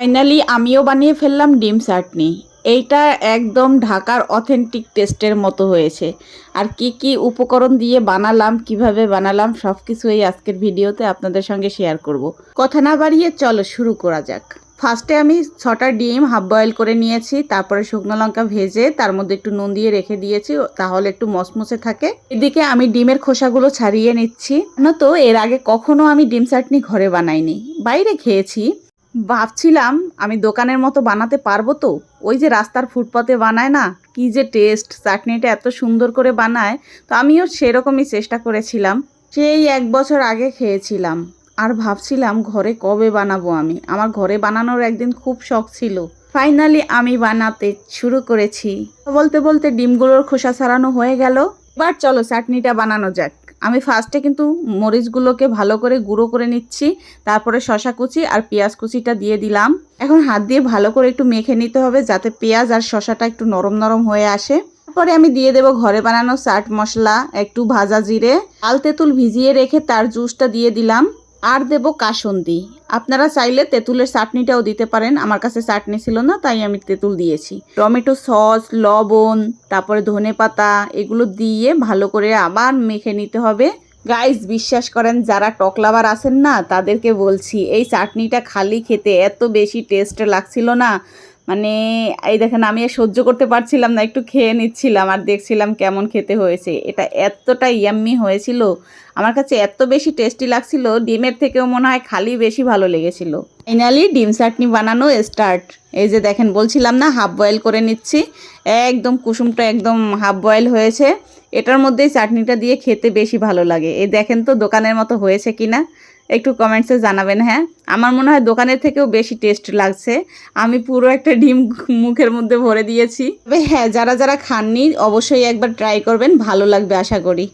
Finally আমিও বানিয়ে ফেললাম ডিম চাটনি। এইটা একদম ঢাকার অথেন্টিক টেস্টের মতো হয়েছে। আর কি কি উপকরণ দিয়ে বানালাম, কিভাবে বানালাম, সব কিছু এই আজকের ভিডিওতে আপনাদের সঙ্গে শেয়ার করব। কথা না বাড়িয়ে চলো শুরু করা যাক। ফার্স্টে আমি 6টা ডিম হাফ বয়েল করে নিয়েছি, তারপরে শুকনো লঙ্কা ভেজে তার মধ্যে একটু নুন দিয়ে রেখে দিয়েছি, তাহলে একটু মচমচে থাকে। এদিকে আমি ডিমের খোসাগুলো ছাড়িয়ে নিচ্ছি। না তো এর আগে কখনো আমি ডিম চাটনি ঘরে বানাইনি, বাইরে খেয়েছি। ভাবছিলাম আমি দোকানের মতো বানাতে পারবো তো, ওই যে রাস্তার ফুটপাতে বানায় না, কি যে টেস্ট, চাটনিটা এত সুন্দর করে বানায়। তো আমিও সেরকমই চেষ্টা করেছিলাম, সেই 1 বছর আগে খেয়েছিলাম। আর ভাবছিলাম ঘরে কবে বানাবো আমি, আমার ঘরে বানানোর একদিন খুব শখ ছিল। ফাইনালি আমি বানাতে শুরু করেছি। বলতে বলতে ডিমগুলোর খোসা ছাড়ানো হয়ে গেল। এবার চলো চাটনিটা বানানো যাক। আমি ফার্স্টে কিন্তু মরিচগুলোকে ভালো করে গুঁড়ো করে নিচ্ছি, তারপরে শসা কুচি আর পেঁয়াজ কুচিটা দিয়ে দিলাম। এখন হাত দিয়ে ভালো করে একটু মেখে নিতে হবে, যাতে পেঁয়াজ আর শসাটা একটু নরম নরম হয়ে আসে। তারপরে আমি দিয়ে দেবো ঘরে বানানো চাট মশলা, একটু ভাজা জিরে, লাল তেঁতুল ভিজিয়ে রেখে তার জুসটা দিয়ে দিলাম, আর দেবো কাসুন্দি। আপনারা চাইলে তেঁতুলের চাটনিটাও দিতে পারেন, আমার কাছে চাটনি ছিল না তাই আমি তেঁতুল দিয়েছি। টমেটো সস, লবণ, তারপরে ধনেপাতা, এগুলো দিয়ে ভালো করে আবার মেখে নিতে হবে। গাইস বিশ্বাস করেন, যারা টক লাভার আছেন না তাদেরকে বলছি, এই চাটনিটা খালি খেতে এত বেশি টেস্ট লাগছিল না, মানে এই দেখেন আমি আর সহ্য করতে পারছিলাম না, একটু খেয়ে নিচ্ছিলাম আর দেখছিলাম কেমন খেতে হয়েছে। এটা এতটা ইয়াম্মি হয়েছিল, আমার কাছে এত বেশি টেস্টি লাগছিল, ডিমের থেকেও মনে হয় খালি বেশি ভালো লেগেছিল। ফাইনালি ডিম চাটনি বানানো স্টার্ট। এই যে দেখেন বলছিলাম না হাফ বয়েল করে নিচ্ছি, একদম কুসুমটা একদম হাফ বয়েল হয়েছে। এটার মধ্যেই চাটনিটা দিয়ে খেতে বেশি ভালো লাগে। এই দেখেন তো দোকানের মতো হয়েছে কিনা, একটু কমেন্টসে জানাবেন। হ্যাঁ, আমার মনে হয় দোকানের থেকেও বেশি টেস্ট লাগছে। আমি পুরো একটা ডিম মুখের মধ্যে ভরে দিয়েছি। তবে হ্যাঁ, যারা যারা খাননি অবশ্যই একবার ট্রাই করবেন, ভালো লাগবে আশা করি।